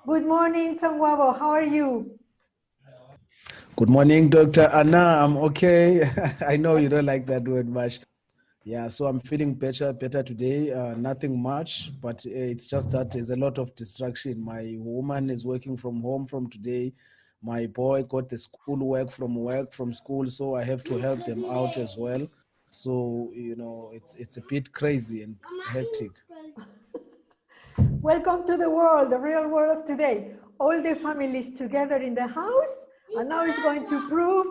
Good morning, Sanguavo. How are you? Good morning, Dr. Anna. I'm okay. I know you don't like that word much. Yeah, so I'm feeling better today. Nothing much, but it's just that there's a lot of distraction. My woman is working from home from today. My boy got the school work from school, so I have to help them out as well. So, it's a bit crazy and hectic. Welcome to the world, the real world of today. All the families together in the house, and now it's going to prove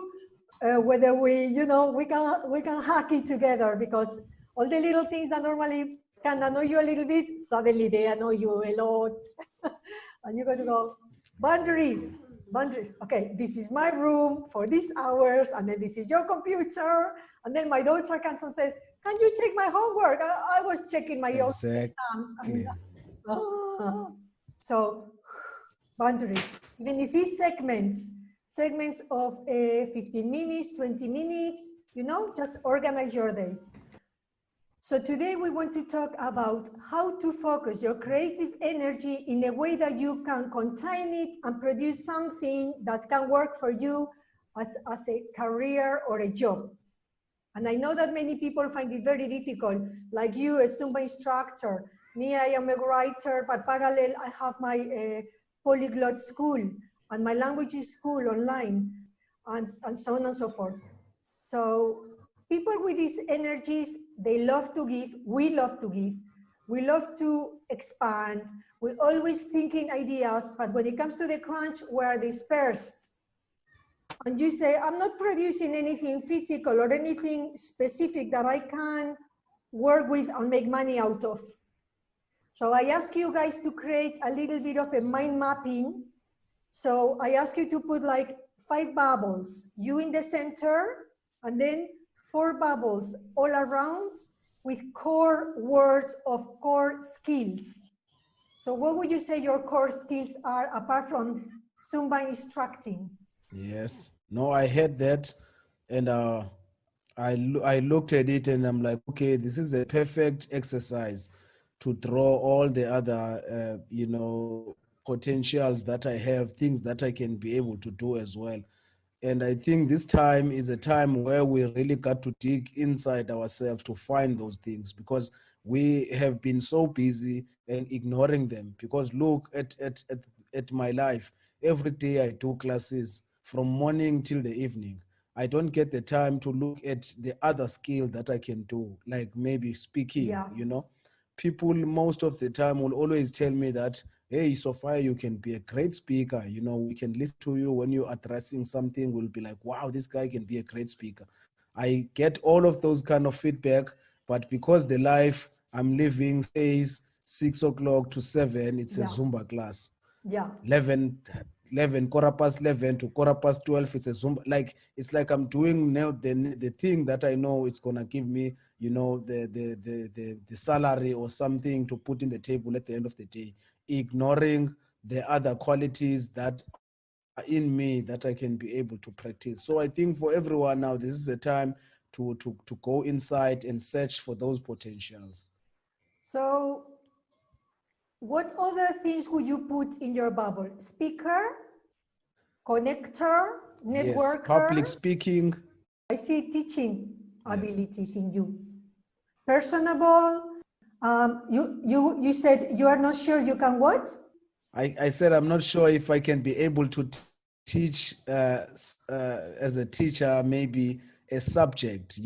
whether we can hack it together, because all the little things that normally can annoy you a little bit, suddenly they annoy you a lot. And you're going to go, boundaries, boundaries. Okay, this is my room for these hours, and then this is your computer. And then my daughter comes and says, can you check my homework? I was checking my own exams. And, so boundaries, even if it's segments of 15 minutes, 20 minutes, just organize your day. So today we want to talk about how to focus your creative energy in a way that you can contain it and produce something that can work for you as a career or a job. And I know that many people find it very difficult, like you, a Zumba instructor. Me, I am a writer, but parallel, I have my polyglot school and my language school online, and so on and so forth. So people with these energies, they love to give, we love to give, we love to expand, we're always thinking ideas, but when it comes to the crunch, we're dispersed. And you say, I'm not producing anything physical or anything specific that I can work with and make money out of. So I ask you guys to create a little bit of a mind mapping. So I ask you to put like 5 bubbles, you in the center, and then 4 bubbles all around with core words of core skills. So what would you say your core skills are apart from Zumba instructing? Yes. No, I heard that, and I looked at it and I'm like, okay, this is a perfect exercise to draw all the other, potentials that I have, things that I can be able to do as well. And I think this time is a time where we really got to dig inside ourselves to find those things, because we have been so busy and ignoring them. Because look at my life. Every day I do classes from morning till the evening. I don't get the time to look at the other skill that I can do, like maybe speaking, Yeah. People most of the time will always tell me that, hey, Sophia, you can be a great speaker. We can listen to you when you're addressing something. We'll be like, wow, this guy can be a great speaker. I get all of those kind of feedback, but because the life I'm living says 6 o'clock to 7, it's a Zumba class. Yeah. 11, quarter past 11 to quarter past 12, it's a Zumba. Like, it's like I'm doing now the thing that I know it's going to give me, the salary or something to put in the table at the end of the day, ignoring the other qualities that are in me that I can be able to practice. So I think for everyone now, this is a time to go inside and search for those potentials. So what other things would you put in your bubble? Speaker, connector, Yes, networker? public speaking. I see teaching Yes. abilities in you. Personable. You said you are not sure you can what? I said I'm not sure if I can be able to teach as a teacher, maybe a subject,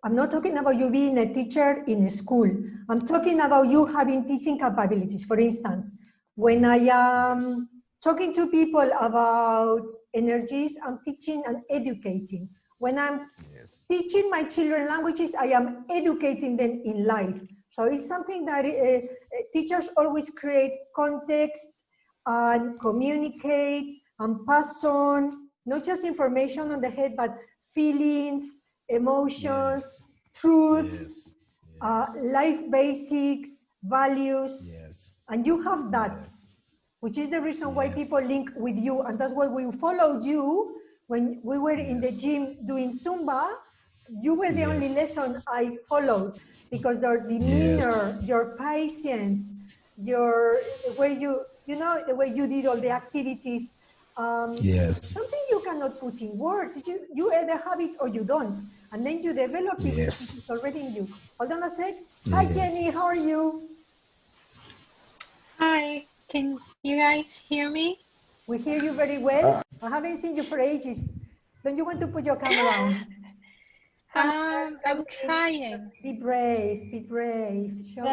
I'm not talking about you being a teacher in a school. I'm talking about you having teaching capabilities. For instance, when I am talking to people about energies, I'm teaching and educating. When I'm teaching my children languages, I am educating them in life. So it's something that teachers always create context and communicate and pass on, not just information on the head, but feelings, emotions, truths, life basics, values, and you have that, which is the reason why people link with you, and that's why we followed you when we were in the gym doing Zumba. You were the only lesson I followed, because your demeanor, your patience, the way the way you did all the activities. Yes. Something you cannot put in words. You either have it or you don't, and then you develop it because Yes. it's already in you. Hold on a sec. Hi, Yes. Jenny. How are you? Hi, can you guys hear me? We hear you very well. I haven't seen you for ages. Don't you want to put your camera on? Come on, I'm come in. trying. Be brave. Be brave. Show.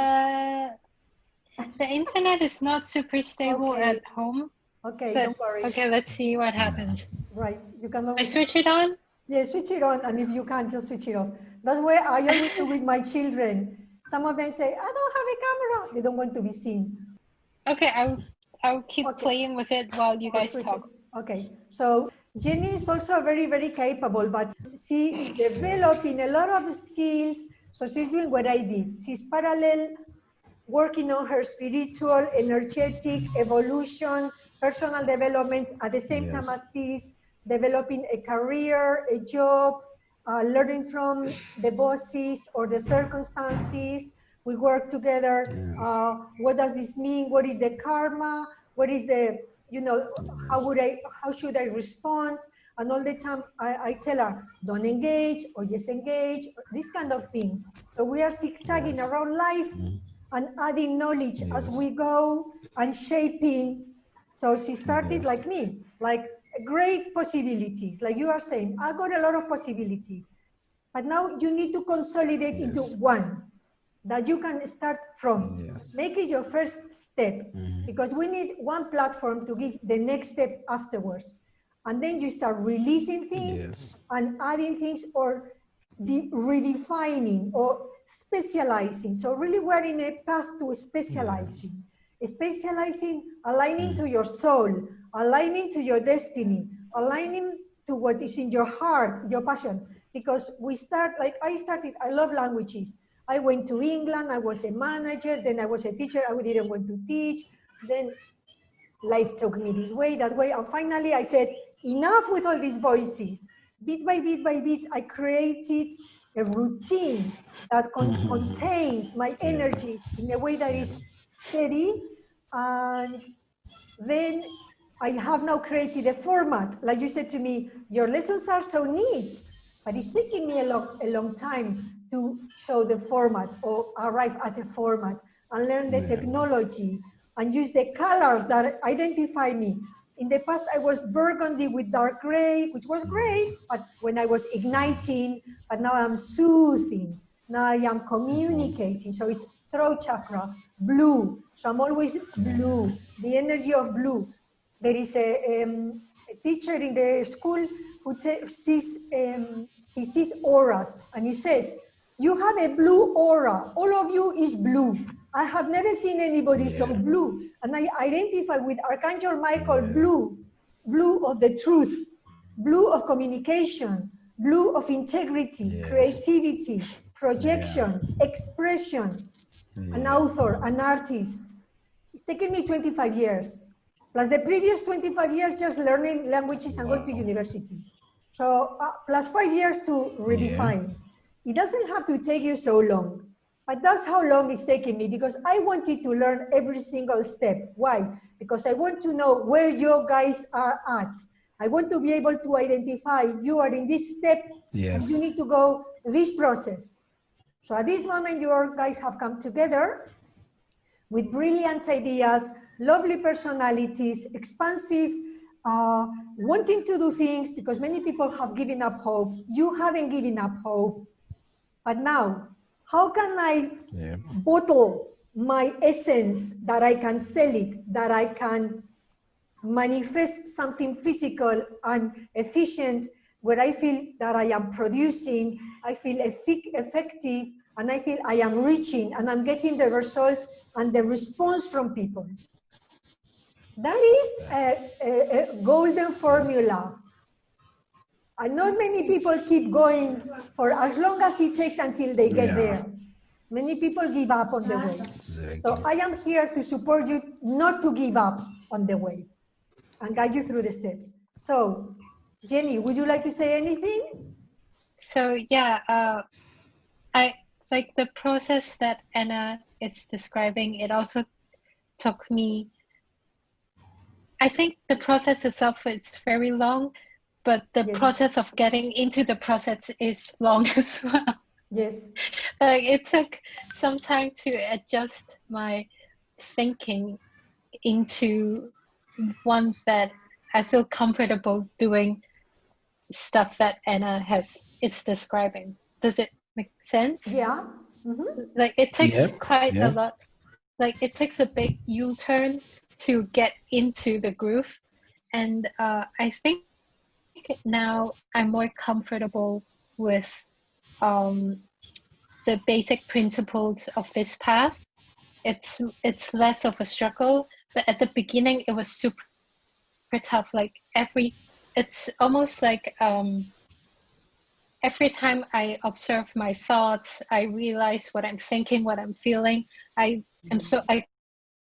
The internet is not super stable Okay. at home, Okay. but Don't worry. okay, let's see what happens. Right. You can I always. switch it on? Yeah, switch it on, and if you can't, just switch it off. That's why I always do with my children. Some of them say, I don't have a camera. They don't want to be seen. Okay, I'll keep Okay, playing with it while you or guys switch it. talk. Okay, so Jenny is also very, very capable, but she is developing a lot of skills. So she's doing what I did. She's parallel working on her spiritual, energetic evolution, personal development at the same time as Yes. she's developing a career, a job, learning from the bosses or the circumstances. We work together. Yes. What does this mean? What is the karma? What is the, Yes. how should I respond? And all the time I tell her, don't engage or yes engage, this kind of thing. So we are zigzagging Yes. around life and adding knowledge as Yes. we go and shaping. So she started like Yes. me, like great possibilities. Like you are saying, I got a lot of possibilities, but now you need to consolidate into Yes. one that you can start from. Yes. Make it your first step because we need one platform to give the next step afterwards. And then you start releasing things Yes. and adding things or redefining or specializing. So really we're in a path to Yes. specializing. Specializing, aligning to your soul, aligning to your destiny, aligning to what is in your heart, your passion. Because I love languages. I went to England, I was a manager, then I was a teacher, I didn't want to teach. Then life took me this way, that way. And finally I said, enough with all these voices. Bit by bit by bit, I created a routine that contains my Yeah. energies in a way that is Yes. steady. And then I have now created a format. Like you said to me, your lessons are so neat, but it's taking me a long time to show the format or arrive at a format and learn the Yeah. technology and use the colors that identify me. In the past, I was burgundy with dark gray, which was great, Yes. but when I was igniting, but now I'm soothing. Now I am communicating. So it's throat chakra, blue. So I'm always Yeah. blue, the energy of blue. There is a teacher in the school who he sees auras and he says, you have a blue aura. All of you is blue. I have never seen anybody so Yeah. blue. And I identify with Archangel Michael, Yeah. blue of the truth, blue of communication, blue of integrity, Yes. creativity, Yeah. projection, expression, an Yeah. author, an artist. It's taken me 25 years, plus the previous 25 years just learning languages and going to Wow. university. So plus 5 years to Yeah. redefine. It doesn't have to take you so long, but that's how long it's taken me because I wanted to learn every single step. Why? Because I want to know where you guys are at. I want to be able to identify you are in this step and you Yes. need to go this process. So at this moment, you guys have come together with brilliant ideas, lovely personalities, expansive, wanting to do things because many people have given up hope. You haven't given up hope. But now, how can I Yeah. bottle my essence that I can sell it, that I can manifest something physical and efficient where I feel that I am producing, I feel effective, and I feel I am reaching and I'm getting the result and the response from people. That is a golden formula. And not many people keep going for as long as it takes until they get Yeah. there. Many people give up on the way. So Exactly. I am here to support you not to give up on the way and guide you through the steps. So, Jenny, would you like to say anything? So yeah, I like the process that Anna is describing. It also took me, I think the process itself is very long, but the Yes. process of getting into the process is long as well. Yes. Like it took some time to adjust my thinking into ones that I feel comfortable doing stuff that Anna is describing. Does it make sense? Yeah. Mm-hmm. Like it takes Yep. quite a Yep. lot, like it takes a big U-turn to get into the groove. And I think now I'm more comfortable with the basic principles of this path. It's less of a struggle, but at the beginning it was super tough. Like it's almost like every time I observe my thoughts, I realize what I'm thinking, what I'm feeling. I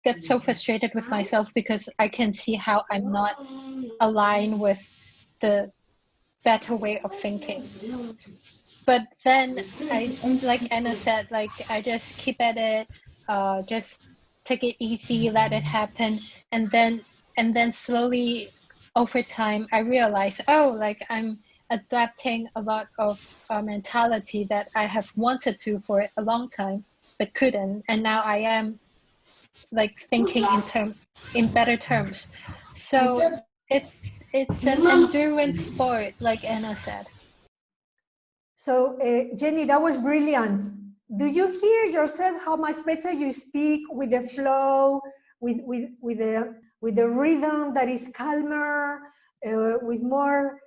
get so frustrated with myself because I can see how I'm not aligned with the better way of thinking. But then like Anna said, like I just keep at it, just take it easy, let it happen, and then slowly over time I realize, oh, like I'm adapting a lot of mentality that I have wanted to for a long time but couldn't, and now I am like thinking in better terms. So it's an endurance sport, like Anna said. So, Jenny, that was brilliant. Do you hear yourself how much better you speak with the flow, with the rhythm that is calmer, with more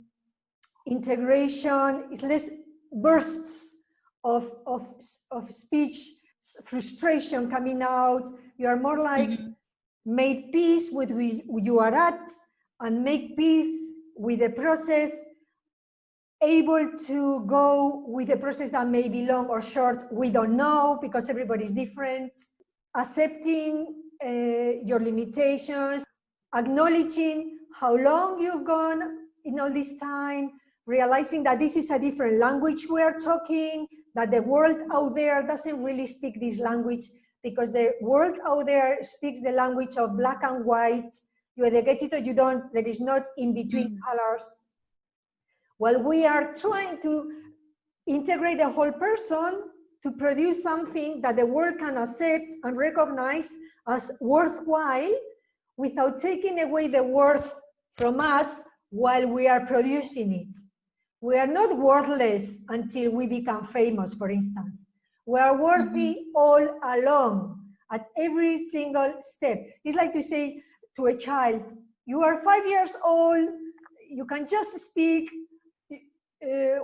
integration? It's less bursts of speech, frustration coming out. You are more like made peace with where you are at and make peace with the process, able to go with a process that may be long or short, we don't know because everybody is different. Accepting your limitations, acknowledging how long you've gone in all this time, realizing that this is a different language we are talking, that the world out there doesn't really speak this language because the world out there speaks the language of black and white. You either get it or you don't. There is not in between colors. Well, we are trying to integrate the whole person to produce something that the world can accept and recognize as worthwhile without taking away the worth from us while we are producing it. We are not worthless until we become famous, for instance. We are worthy all along, at every single step. It's like to say to a child, you are 5 years old, you can just speak,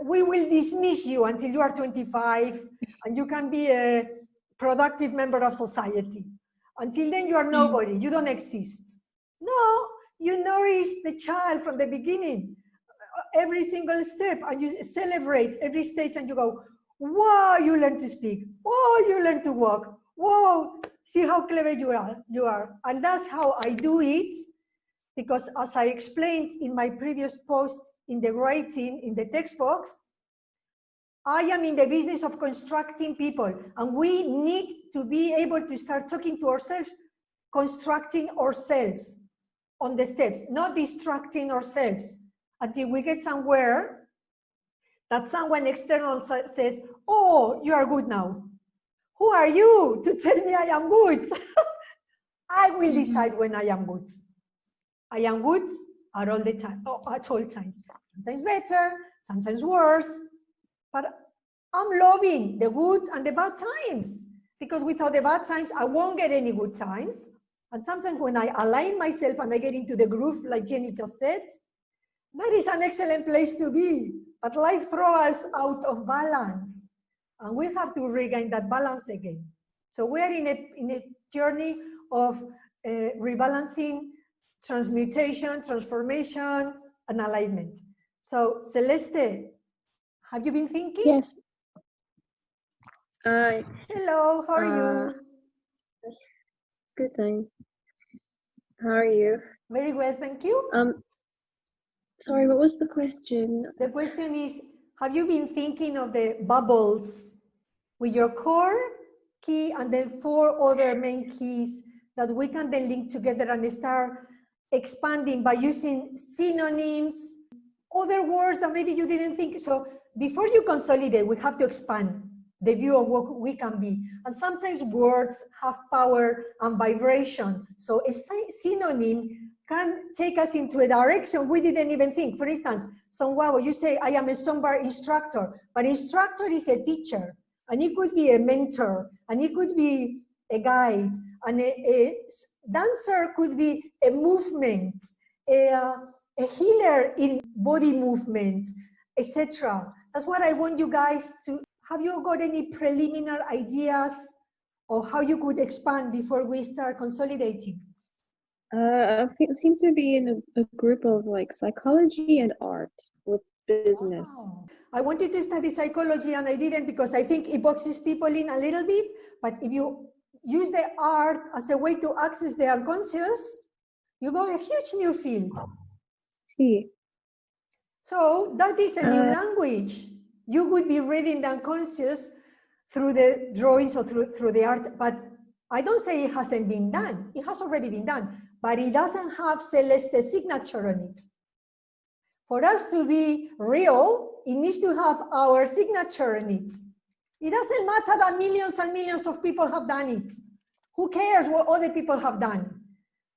we will dismiss you until you are 25 and you can be a productive member of society. Until then, you are nobody, you don't exist. No, you nourish the child from the beginning, every single step, and you celebrate every stage and you go, wow, you learn to speak. Oh, you learn to walk. Whoa, see how clever you are. And that's how I do it. Because as I explained in my previous post in the writing, in the text box, I am in the business of constructing people, and we need to be able to start talking to ourselves, constructing ourselves on the steps, not distracting ourselves until we get somewhere that someone external says, oh, you are good now. Who are you to tell me I am good? I will decide when I am good. I am good at all the time, at all times. Sometimes better, sometimes worse, but I'm loving the good and the bad times, because without the bad times, I won't get any good times. And sometimes when I align myself and I get into the groove, like Jenny just said, that is an excellent place to be. But life throws us out of balance, and we have to regain that balance again. So we are in a journey of rebalancing, transmutation, transformation, and alignment. So Celeste, have you been thinking? Yes. Hi. Hello, how are you? Good, thanks. How are you? Very well, thank you. Sorry, what was the question? The question is, have you been thinking of the bubbles with your core key and then 4 other main keys that we can then link together and start expanding by using synonyms, other words that maybe you didn't think. So before you consolidate, we have to expand the view of what we can be. And sometimes words have power and vibration. So a synonym can take us into a direction we didn't even think. For instance, wow, you say, I am a Zumba instructor, but instructor is a teacher, and it could be a mentor, and it could be a guide, and a dancer could be a movement, a healer in body movement, etc. That's what I want you guys to. Have you got any preliminary ideas of how you could expand before we start consolidating? I seem to be in a group of like psychology and art with business. Wow. I wanted to study psychology and I didn't, because I think it boxes people in a little bit. But if you use the art as a way to access the unconscious, you go a huge new field. See. So that is a new language. You would be reading the unconscious through the drawings or through the art, but I don't say it hasn't been done. It has already been done, but it doesn't have Celeste's signature on it. For us to be real, it needs to have our signature on it. It doesn't matter that millions and millions of people have done it. Who cares what other people have done?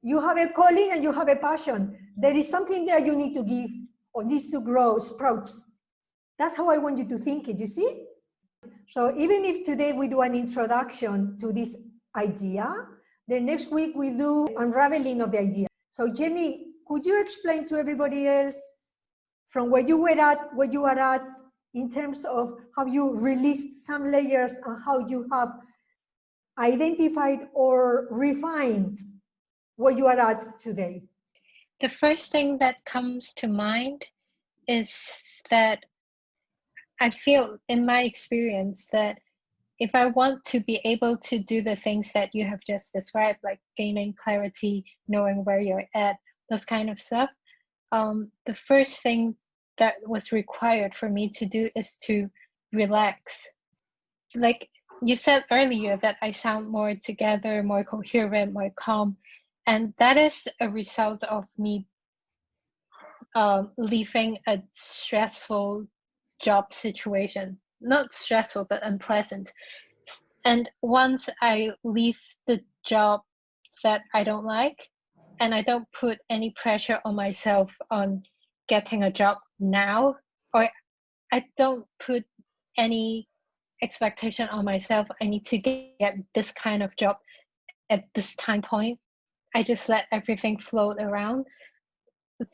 You have a calling and you have a passion. There is something there you need to give or needs to grow, sprouts. That's how I want you to think it, you see? So even if today we do an introduction to this idea, the next week we do unraveling of the idea. So Jenny, could you explain to everybody else from where you were at, where you are at, in terms of how you released some layers and how you have identified or refined where you are at today? The first thing that comes to mind is that I feel in my experience that if I want to be able to do the things that you have just described, like gaining clarity, knowing where you're at, those kind of stuff, the first thing that was required for me to do is to relax. Like you said earlier, that I sound more together, more coherent, more calm. And that is a result of me leaving a stressful job situation. Not stressful, but unpleasant. And once I leave the job that I don't like, and I don't put any pressure on myself on getting a job now, or I don't put any expectation on myself, I need to get this kind of job at this time point. I just let everything float around.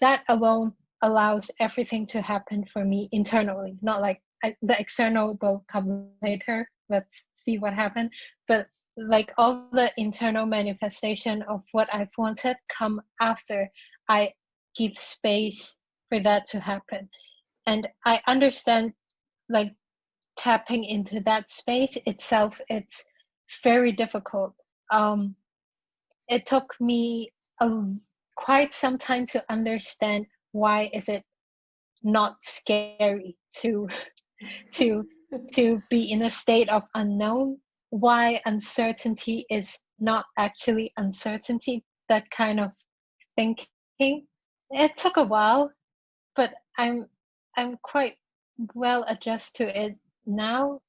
That alone allows everything to happen for me internally, not like the external will come later. Let's see what happened. But like all the internal manifestation of what I've wanted come after I give space for that to happen. And I understand like tapping into that space itself, it's very difficult. It took me quite some time to understand why is it not scary to be in a state of unknown, why uncertainty is not actually uncertainty, that kind of thinking. It took a while, but I'm quite well adjusted to it now.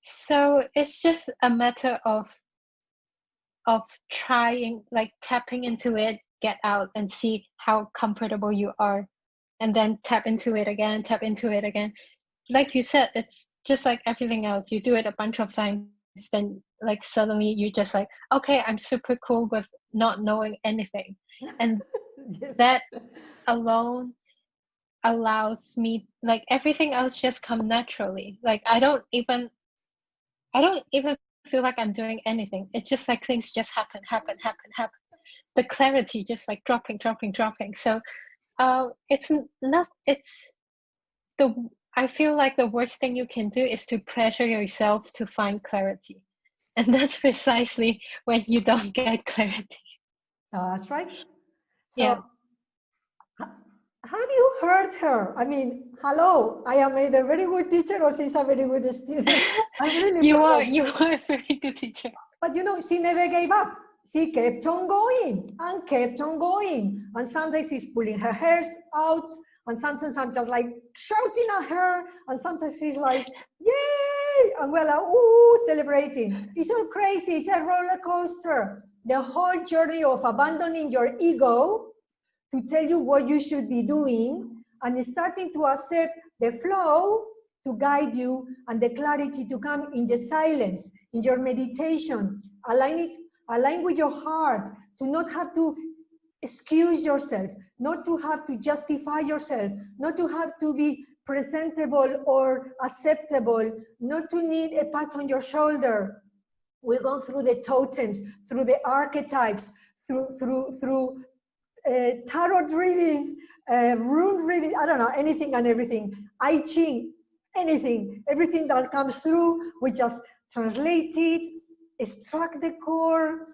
So it's just a matter of trying, like tapping into it, get out and see how comfortable you are, and then tap into it again, tap into it again. Like you said, it's just like everything else. You do it a bunch of times, then like suddenly you're just like, okay, I'm super cool with not knowing anything. And Yes. that alone allows me, like everything else just come naturally. Like I don't even feel like I'm doing anything. It's just like things just happen. The clarity just like dropping. So I feel like the worst thing you can do is to pressure yourself to find clarity. And that's precisely when you don't get clarity. That's right. So, Yeah. have you heard her? I mean, hello, I am either a very good teacher or she's a very good student. I'm really You proud are of her. a very good teacher. But you know, she never gave up. she kept on going and kept on going. And sometimes she's pulling her hairs out, and sometimes I'm just like shouting at her, and sometimes she's like, yay! And we're like, ooh, celebrating. It's all crazy, it's a roller coaster. The whole journey of abandoning your ego to tell you what you should be doing and starting to accept the flow to guide you and the clarity to come in the silence, in your meditation, align with your heart, to not have to excuse yourself, not to have to justify yourself, not to have to be presentable or acceptable, not to need a pat on your shoulder. We've gone through the totems, through the archetypes, through tarot readings, rune readings, I don't know, anything and everything. I Ching, anything, everything that comes through, we just translate it, extract the core,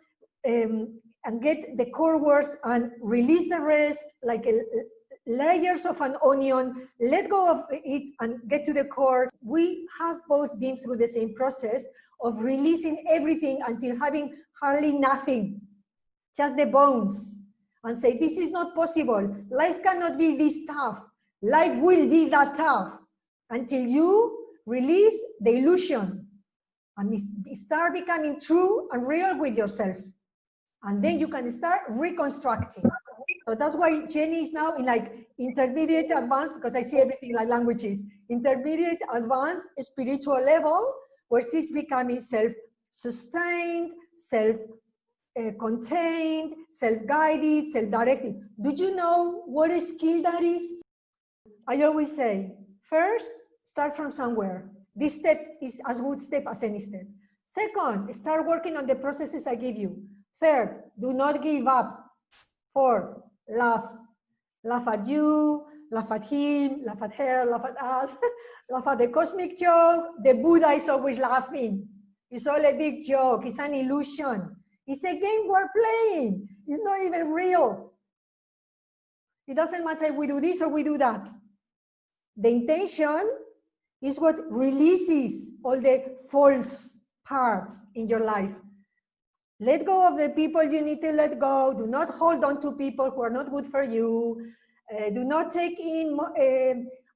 and get the core words and release the rest like layers of an onion, let go of it and get to the core. We have both been through the same process of releasing everything until having hardly nothing, just the bones, and say, this is not possible. Life cannot be this tough. Life will be that tough until you release the illusion and start becoming true and real with yourself. And then you can start reconstructing. So that's why Jenny is now in like intermediate advanced, because I see everything like languages, intermediate advanced spiritual level, where she's becoming self-sustained, self-contained, self-guided, self-directed. Do you know what a skill that is? I always say, first, start from somewhere. This step is as good step as any step. Second, start working on the processes I give you. Third, do not give up. Fourth, laugh. Laugh at you, laugh at him, laugh at her, laugh at us, laugh at the cosmic joke. The Buddha is always laughing. It's all a big joke. It's an illusion. It's a game we're playing. It's not even real. It doesn't matter if we do this or we do that. The intention is what releases all the false parts in your life. Let go of the people you need to let go. Do not hold on to people who are not good for you. Do not take in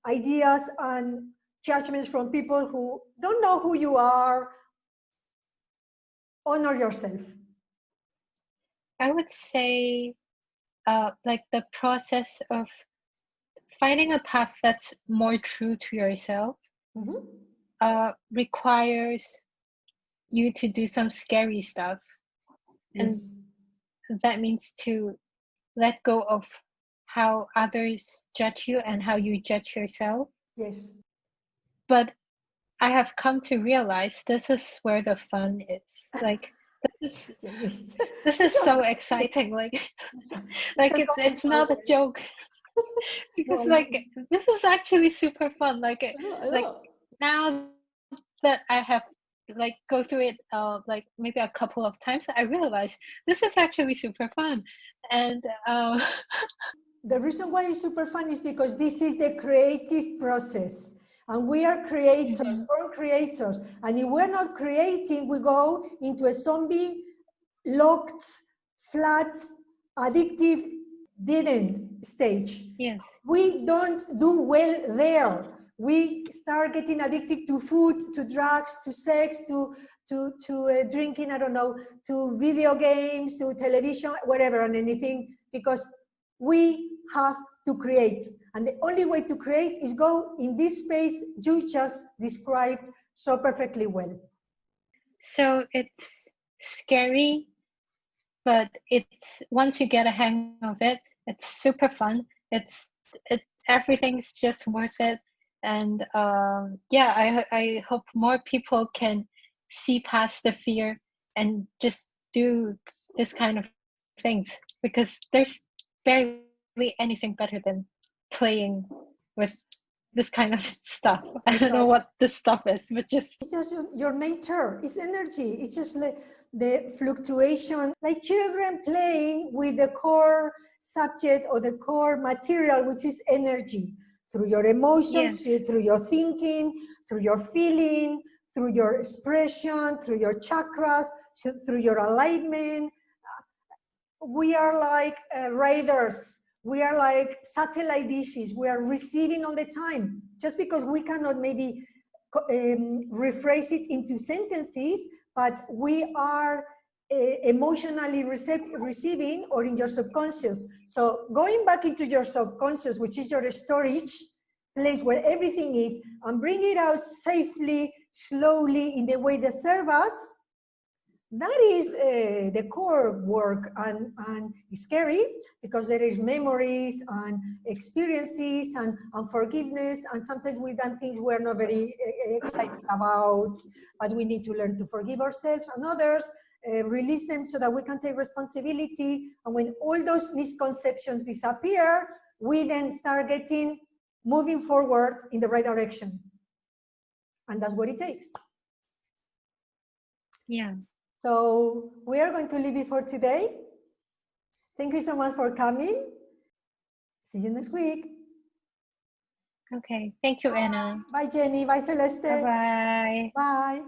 ideas and judgments from people who don't know who you are. Honor yourself. I would say like the process of finding a path that's more true to yourself requires you to do some scary stuff. Yes. And that means to let go of how others judge you and how you judge yourself. Yes. But I have come to realize this is where the fun is. Like this is so exciting. Like it's not a joke. Because like this is actually super fun. Like now that I have like go through it like maybe a couple of times, I realized this is actually super fun. And the reason why it's super fun is because this is the creative process, and we are creators, born creators. And if we're not creating, we go into a zombie, locked, flat, addictive, didn't stage. yes, We don't do well there. We start getting addicted to food, to drugs, to sex, to drinking, I don't know, to video games, to television, whatever, and anything, because we have to create. And the only way to create is go in this space you just described so perfectly well. so it's scary, but it's once you get a hang of it, it's super fun. Everything's just worth it. And yeah, I hope more people can see past the fear and just do this kind of things, because there's barely anything better than playing with this kind of stuff. I don't know what this stuff is, but just it's just your nature. It's energy. It's just the fluctuation, like children playing with the core subject or the core material, which is energy, through your emotions, yes, through your thinking, through your feeling, through your expression, through your chakras, through your alignment. we are like radars. We are like satellite dishes. We are receiving all the time. Just because we cannot maybe rephrase it into sentences, but we are emotionally receiving or in your subconscious. So going back into your subconscious, which is your storage place where everything is, and bring it out safely, slowly, in the way that serves us, that is the core work, and it's scary because there is memories and experiences and forgiveness, and sometimes we've done things we're not very excited about, but we need to learn to forgive ourselves and others, release them so that we can take responsibility. And when all those misconceptions disappear, we then start moving forward in the right direction. And that's what it takes. Yeah. So we are going to leave it for today. Thank you so much for coming. See you next week. Okay. Thank you, Anna. Bye, Jenny. Bye, Celeste. Bye-bye. Bye.